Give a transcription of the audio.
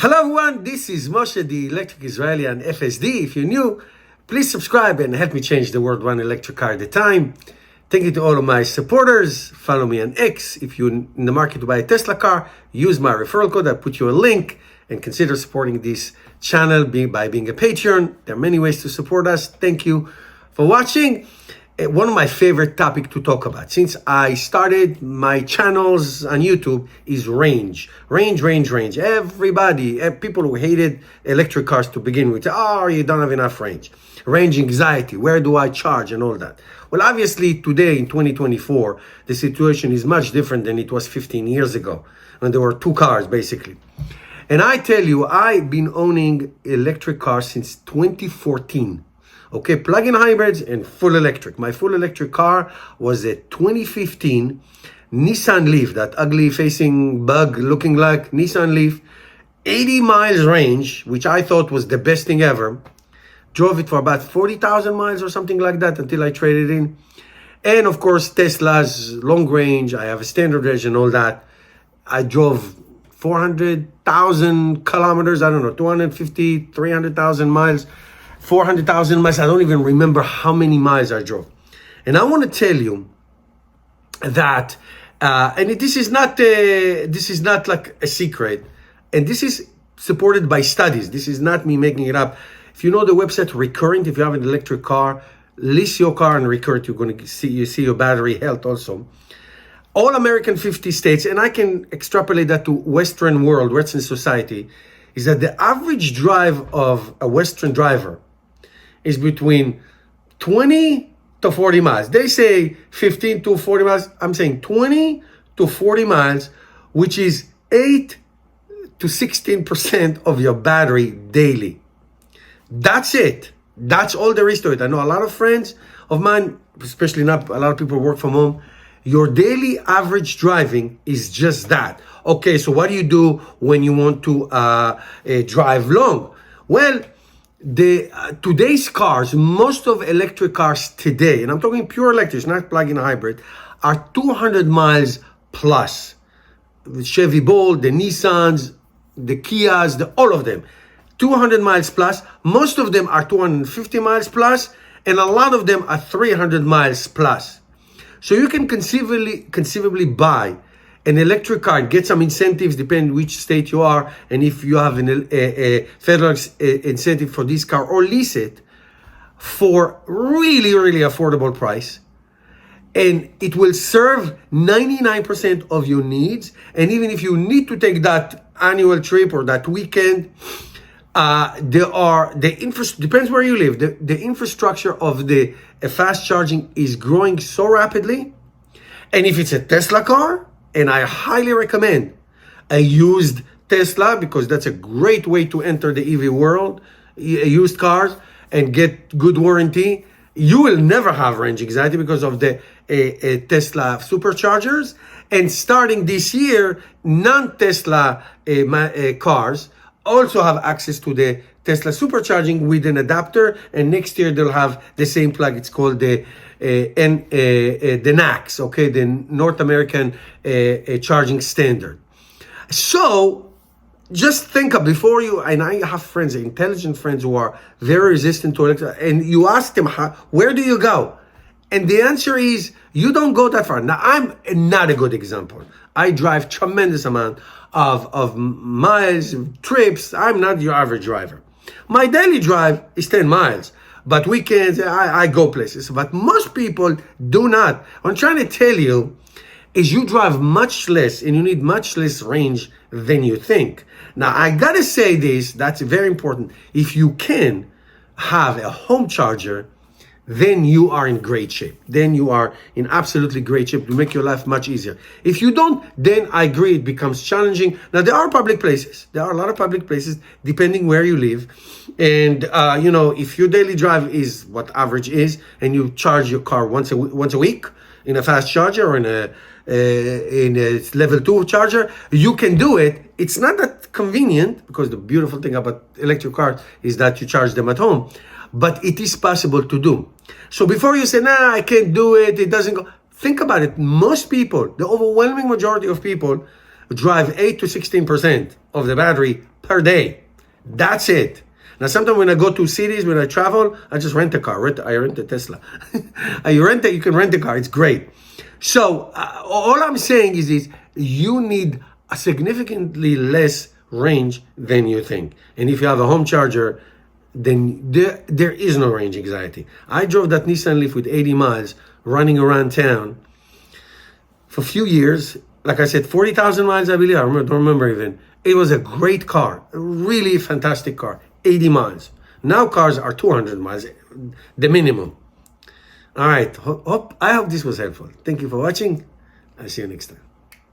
Hello everyone, this is Moshe, the Electric Israeli and FSD. If you're new, please subscribe and help me change the world one electric car at a time. Thank you to all of my supporters. Follow me on X. If you're in the market to buy a Tesla car, use my referral code. I'll put you a link and consider supporting this channel by being a Patreon. There are many ways to support us. Thank you for watching. One of my favorite topics to talk about since I started my channels on YouTube is range. Everybody, people who hated electric cars to begin with, oh, you don't have enough range. Range anxiety, where do I charge and all that. Well, obviously today in 2024, the situation is much different than it was 15 years ago when there were two cars basically. And I tell you, I've been owning electric cars since 2014. Okay, plug-in hybrids and full electric. My full electric car was a 2015 Nissan Leaf, that ugly facing bug looking like Nissan Leaf. 80 miles range, which I thought was the best thing ever. Drove it for about 40,000 miles or something like that until I traded in. And of course, Tesla's long range. I have a standard range and all that. I drove 400,000 kilometers, I don't know, 250, 300,000 miles. 400,000 miles. I don't even remember how many miles I drove. And I want to tell you that, this is not like a secret, and this is supported by studies. This is not me making it up. If you know the website Recurrent, if you have an electric car, lease your car and Recurrent, you're going to see your battery health also. All American 50 states, and I can extrapolate that to Western world, Western society, is that the average drive of a Western driver is between 20 to 40 miles. They say 15 to 40 miles. I'm saying 20 to 40 miles, which is 8 to 16% of your battery daily. That's it. That's all there is to it. I know a lot of friends of mine, especially not a lot of people work from home. Your daily average driving is just that. Okay, so what do you do when you want to drive long? Well, today's cars, most of electric cars today, and I'm talking pure electric, not plug-in hybrid, are 200 miles plus. The Chevy Bolt, the Nissans, the Kias, all of them. 200 miles plus. Most of them are 250 miles plus, and a lot of them are 300 miles plus. So you can conceivably buy an electric car, get some incentives, depending which state you are, and if you have a federal incentive for this car, or lease it for really affordable price. And it will serve 99% of your needs. And even if you need to take that annual trip or that weekend, depends where you live. The infrastructure of the fast charging is growing so rapidly. And if it's a Tesla car, and I highly recommend a used Tesla, because that's a great way to enter the EV world, used cars, and get good warranty. You will never have range anxiety because of the Tesla superchargers. And starting this year, non-Tesla cars also have access to the Tesla supercharging with an adapter, and next year they'll have the same plug. It's called the NACS, okay, the North American charging standard. So just think of before you, and I have friends, intelligent friends who are very resistant to electric, and you ask them, where do you go? And the answer is, you don't go that far. Now, I'm not a good example. I drive tremendous amount of miles, trips. I'm not your average driver. My daily drive is 10 miles, but weekends, I go places. But most people do not. What I'm trying to tell you is you drive much less and you need much less range than you think. Now, I gotta say this, that's very important. If you can have a home charger, then you are in great shape. Then you are in absolutely great shape to make your life much easier. If you don't, then I agree it becomes challenging. Now, there are public places. There are a lot of public places, depending where you live. And, if your daily drive is what average is, and you charge your car once a week in a fast charger or in a level 2 charger, you can do it. It's not that convenient, because the beautiful thing about electric cars is that you charge them at home. But it is possible to do. So before you say, nah, I can't do it, it doesn't go. Think about it. Most people, the overwhelming majority of people, drive 8 to 16% of the battery per day. That's it. Now, sometimes when I go to cities, when I travel, I just rent a car. I rent a Tesla. You can rent a car. It's great. So all I'm saying is this: you need a significantly less range than you think. And if you have a home charger, then there is no range anxiety. I drove that Nissan Leaf with 80 miles running around town for a few years. Like I said, 40,000 miles, I believe. Don't remember even. It was a great car, a really fantastic car, 80 miles. Now cars are 200 miles, the minimum. All right, I hope this was helpful. Thank you for watching. I'll see you next time.